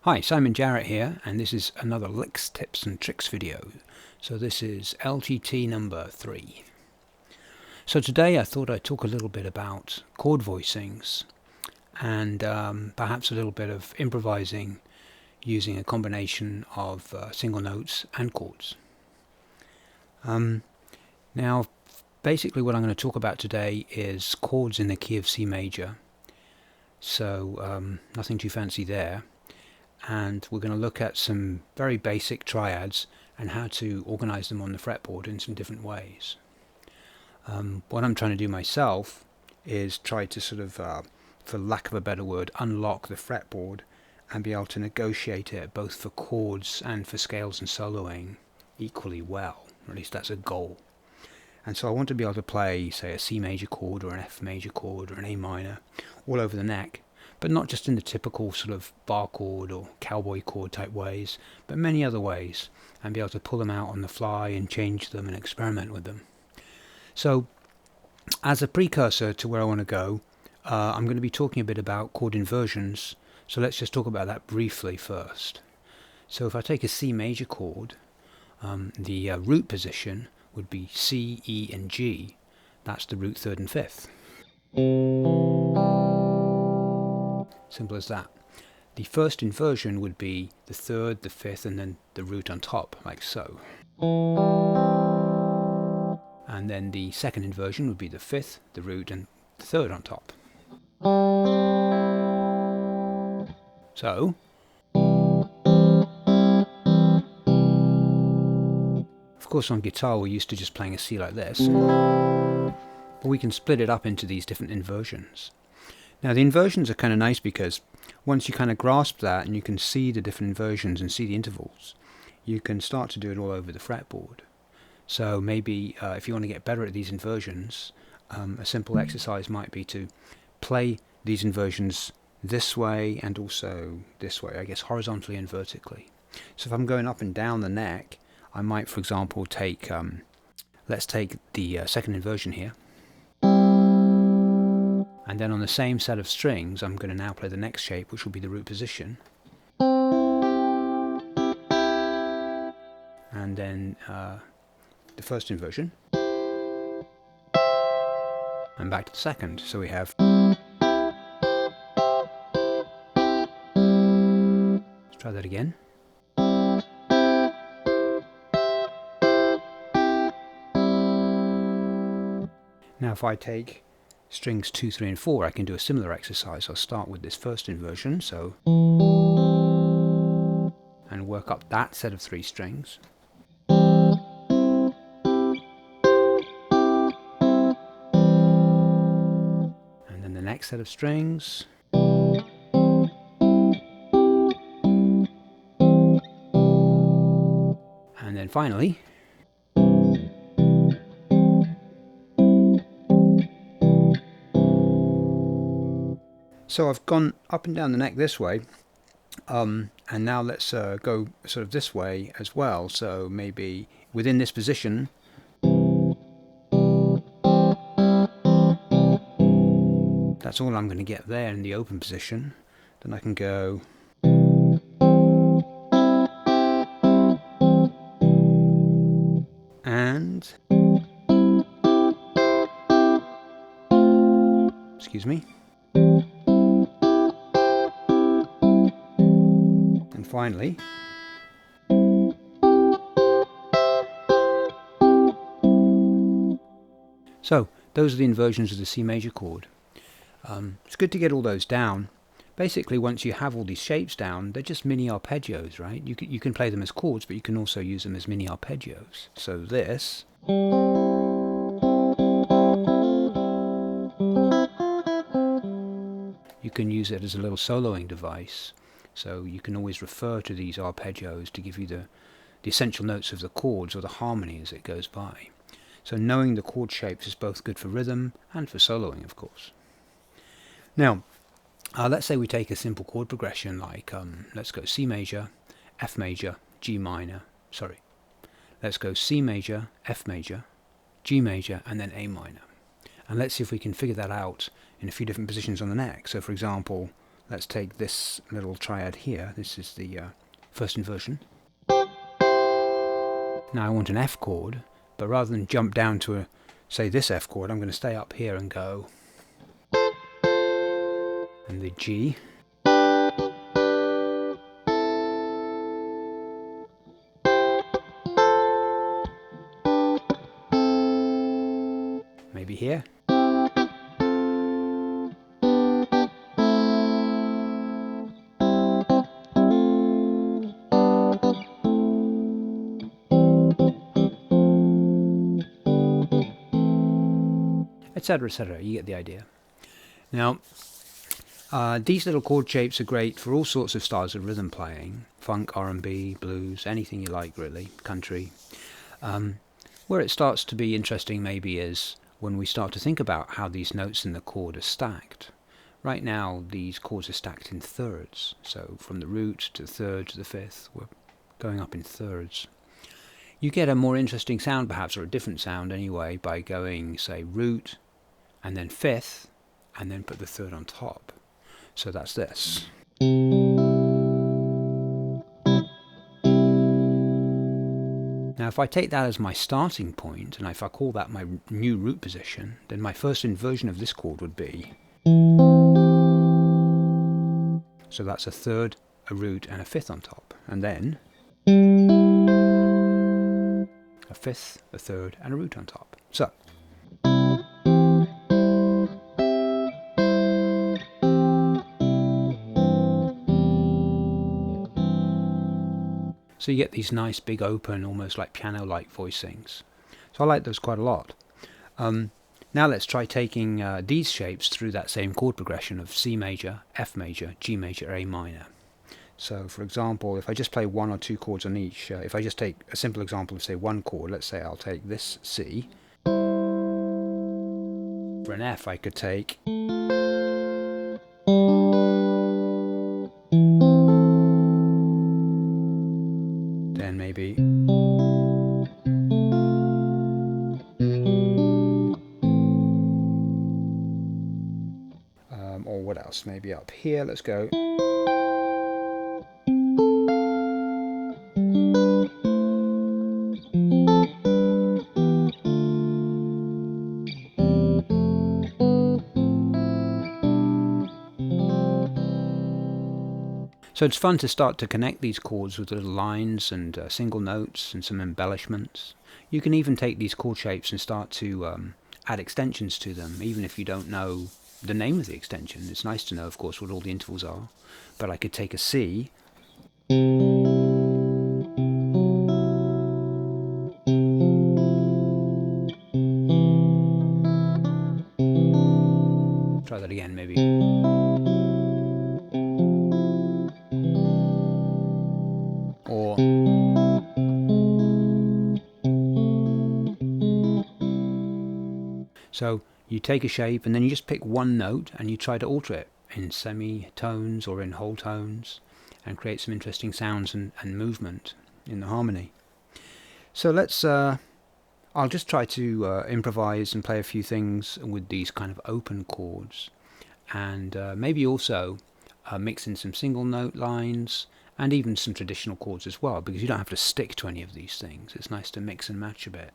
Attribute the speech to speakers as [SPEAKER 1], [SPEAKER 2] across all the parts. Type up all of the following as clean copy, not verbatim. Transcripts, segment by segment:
[SPEAKER 1] Hi, Simon Jarrett here, and this is another licks, tips and tricks video. So this is LTT number 3. So today I thought I'd talk a little bit about chord voicings and perhaps a little bit of improvising using a combination of single notes and chords. Now basically what I'm going to talk about today is chords in the key of C major, so nothing too fancy there. And we're going to look at some very basic triads and how to organize them on the fretboard in some different ways. What I'm trying to do myself is try to sort of, for lack of a better word, unlock the fretboard and be able to negotiate it both for chords and for scales and soloing equally well, or at least that's a goal. And so I want to be able to play, say, a C major chord or an F major chord or an A minor all over the neck, but not just in the typical sort of bar chord or cowboy chord type ways, but many other ways, and be able to pull them out on the fly and change them and experiment with them. So as a precursor to where I want to go, I'm going to be talking a bit about chord inversions, so let's just talk about that briefly first. So if I take a C major chord, the root position would be C, E and G. That's the root, third and fifth. Simple as that. The first inversion would be the third, the fifth, and then the root on top, like so. And then the second inversion would be the fifth, the root, and the third on top. So, of course on guitar we're used to just playing a C like this, but we can split it up into these different inversions. Now the inversions are kind of nice because once you kind of grasp that and you can see the different inversions and see the intervals, you can start to do it all over the fretboard. So maybe if you want to get better at these inversions, a simple exercise might be to play these inversions this way and also this way, I guess horizontally and vertically. So if I'm going up and down the neck, I might, for example, take, let's take the second inversion here. And then on the same set of strings, I'm going to now play the next shape, which will be the root position. And then the first inversion. And back to the second. So we have. Let's try that again. Now if I take strings 2, 3 and 4, I can do a similar exercise. I'll start with this first inversion, so, and work up that set of 3 strings. And then the next set of strings. And then finally, so I've gone up and down the neck this way, and now let's go sort of this way as well. So maybe within this position, that's all I'm going to get there in the open position. Then I can go and, excuse me, and finally, so those are the inversions of the C major chord. It's good to get all those down. Basically, once you have all these shapes down, they're just mini arpeggios, right? You can play them as chords, but you can also use them as mini arpeggios. So this, you can use it as a little soloing device. So you can always refer to these arpeggios to give you the essential notes of the chords or the harmony as it goes by. So knowing the chord shapes is both good for rhythm and for soloing, of course. Now, let's say we take a simple chord progression like, let's go C major, F major, G minor, let's go C major, F major, G major, and then A minor. And let's see if we can figure that out in a few different positions on the neck. So for example, let's take this little triad here. This is the first inversion. Now I want an F chord, but rather than jump down to say this F chord, I'm going to stay up here and go, and the G, maybe here, etc., etc. You get the idea. Now, these little chord shapes are great for all sorts of styles of rhythm playing: funk, R&B, blues, anything you like really, country. Where it starts to be interesting maybe is when we start to think about how these notes in the chord are stacked. Right now these chords are stacked in thirds, so from the root to the third to the fifth, we're going up in thirds. You get a more interesting sound perhaps, or a different sound anyway, by going, say, root and then fifth and then put the third on top. So that's this. Now if I take that as my starting point, and if I call that my new root position, then my first inversion of this chord would be. So that's a third, a root, and a fifth on top. And then a fifth, a third, and a root on top. So. So you get these nice big open, almost like piano-like voicings. So I like those quite a lot. Now let's try taking these shapes through that same chord progression of C major, F major, G major, A minor. So for example, if I just play one or two chords on each, if I just take a simple example of say one chord, let's say I'll take this C. For an F I could take then maybe or what else, maybe up here, let's go. So it's fun to start to connect these chords with little lines and single notes and some embellishments. You can even take these chord shapes and start to add extensions to them, even if you don't know the name of the extension. It's nice to know, of course, what all the intervals are. But I could take a C, try that again maybe. Or so you take a shape and then you just pick one note and you try to alter it in semitones or in whole tones and create some interesting sounds and movement in the harmony. So let's I'll just try to improvise and play a few things with these kind of open chords, and maybe also mix in some single note lines and even some traditional chords as well, because you don't have to stick to any of these things. It's nice to mix and match a bit.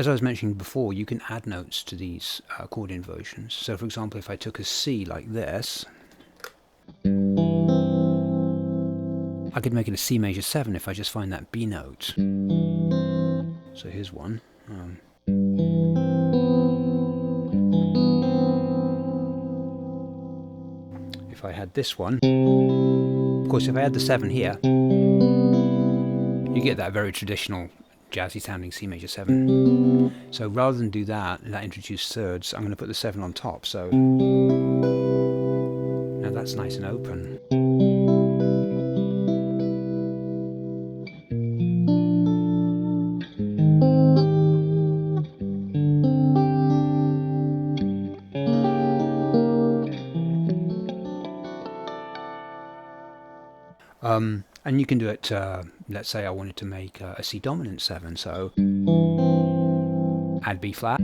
[SPEAKER 1] as I was mentioning before, you can add notes to these chord inversions. So for example, if I took a C like this, I could make it a C major 7 if I just find that B note. So here's one. If I had this one, of course if I had the 7 here, you get that very traditional jazzy sounding C major 7. So rather than do that introduce thirds, I'm going to put the 7 on top. So now that's nice and open. And you can do it, let's say I wanted to make a C dominant 7, so add B flat.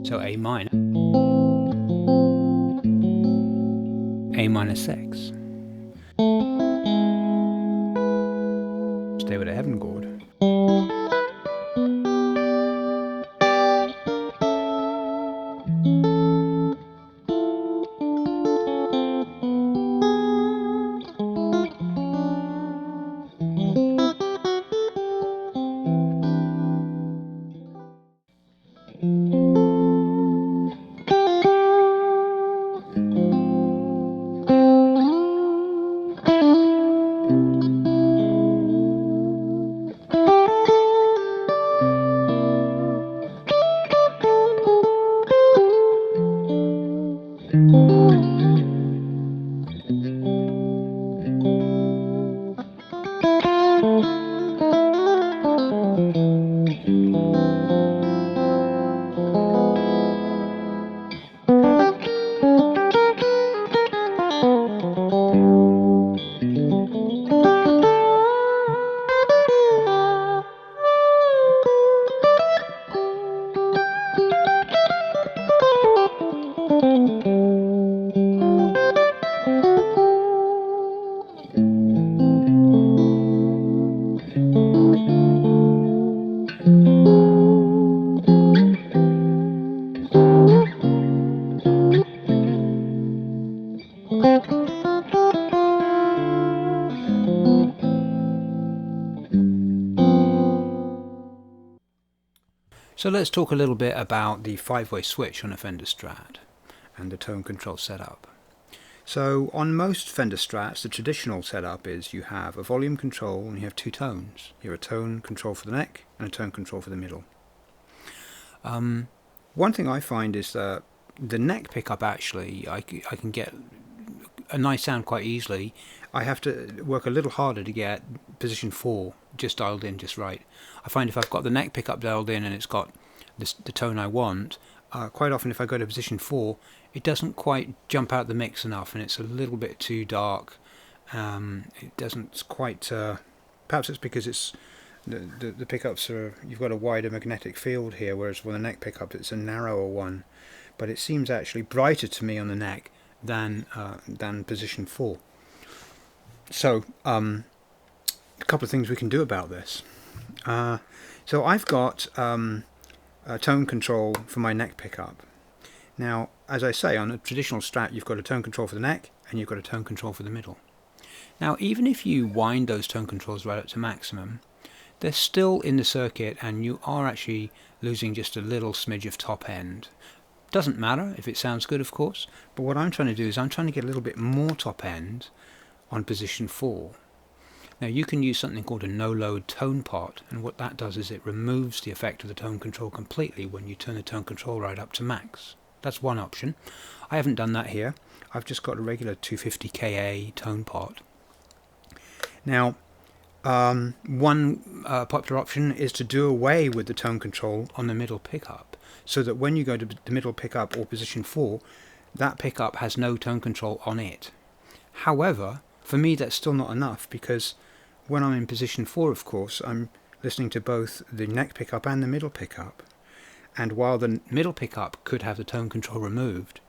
[SPEAKER 1] So A minor, A minor 6. Stay with a heaven chord. So let's talk a little bit about the 5-way switch on a Fender Strat and the tone control setup. So on most Fender Strats, the traditional setup is you have a volume control and you have 2 tones. You have a tone control for the neck and a tone control for the middle. One thing I find is that the neck pickup actually, I can get a nice sound quite easily. I have to work a little harder to get position 4 just dialed in just right. I find if I've got the neck pickup dialed in and it's got the tone I want, quite often if I go to position 4, it doesn't quite jump out the mix enough and it's a little bit too dark. It doesn't quite, perhaps it's because it's the pickups are, you've got a wider magnetic field here, whereas with a neck pickup it's a narrower one, but it seems actually brighter to me on the neck than position 4. So a couple of things we can do about this. So I've got a tone control for my neck pickup. Now, as I say, on a traditional Strat you've got a tone control for the neck and you've got a tone control for the middle. Now, even if you wind those tone controls right up to maximum, they're still in the circuit and you are actually losing just a little smidge of top end. Doesn't matter if it sounds good, of course, but what I'm trying to do is I'm trying to get a little bit more top end on position 4. Now you can use something called a no-load tone pot, and what that does is it removes the effect of the tone control completely when you turn the tone control right up to max. That's one option. I haven't done that here. I've just got a regular 250 Ka tone pot. Now one popular option is to do away with the tone control on the middle pickup, so that when you go to the middle pickup or position 4, that pickup has no tone control on it. However, for me that's still not enough, because when I'm in position 4, of course, I'm listening to both the neck pickup and the middle pickup. And while the middle pickup could have the tone control removed,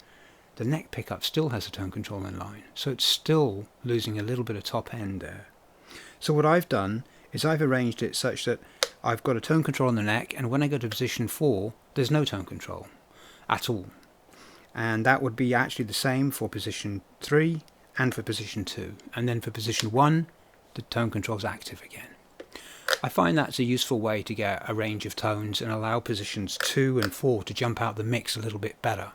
[SPEAKER 1] the neck pickup still has a tone control in line, so it's still losing a little bit of top end there. So what I've done is I've arranged it such that I've got a tone control on the neck, and when I go to position 4, there's no tone control at all. And that would be actually the same for position 3 and for position 2. And then for position 1, the tone control is active again. I find that's a useful way to get a range of tones and allow positions 2 and 4 to jump out the mix a little bit better.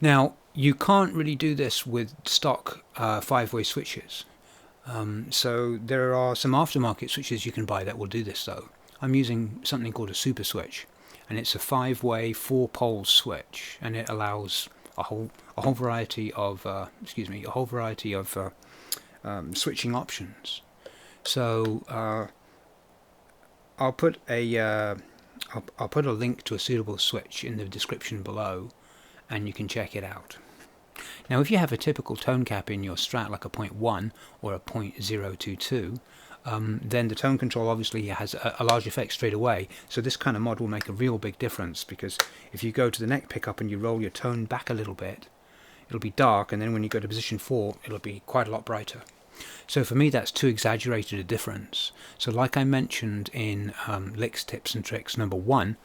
[SPEAKER 1] Now, you can't really do this with stock 5-way switches. So there are some aftermarket switches you can buy that will do this though. I'm using something called a super switch, and it's a 5-way 4-pole switch, and it allows a whole variety of switching options. So I'll put a link to a suitable switch in the description below, and you can check it out. Now, if you have a typical tone cap in your Strat, like a 0.1 or a 0.022, then the tone control obviously has a large effect straight away. So this kind of mod will make a real big difference, because if you go to the neck pickup and you roll your tone back a little bit, it'll be dark, and then when you go to position 4, it'll be quite a lot brighter. So for me, that's too exaggerated a difference. So like I mentioned in Licks, Tips and Tricks number 1,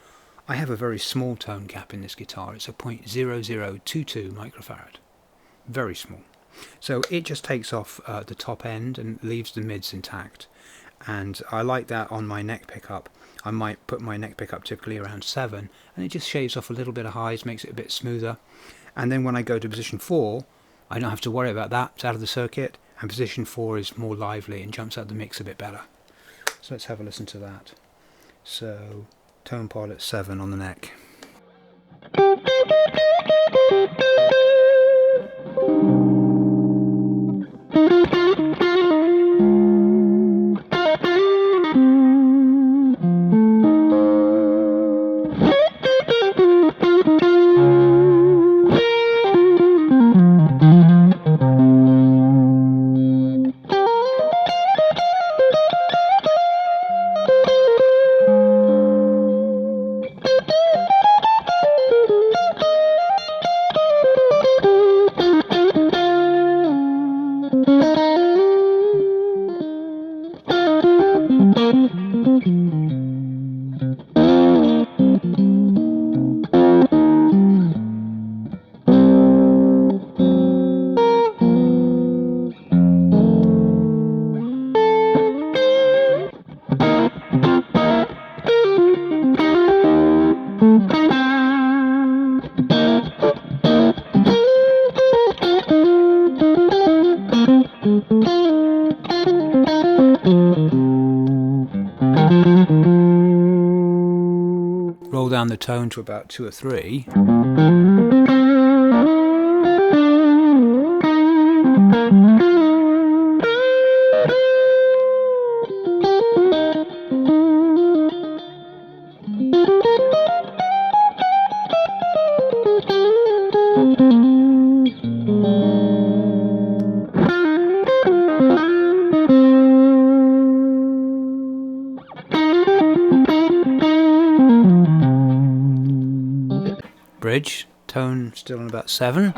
[SPEAKER 1] I have a very small tone cap in this guitar. It's a 0.0022 microfarad. Very small. So it just takes off the top end and leaves the mids intact. And I like that on my neck pickup. I might put my neck pickup typically around 7, and it just shaves off a little bit of highs, makes it a bit smoother. And then when I go to position 4, I don't have to worry about that. It's out of the circuit, and position 4 is more lively and jumps out the mix a bit better. So let's have a listen to that. So tone pilot 7 on the neck. Roll down the tone to about 2 or 3. Bridge, tone still in about 7.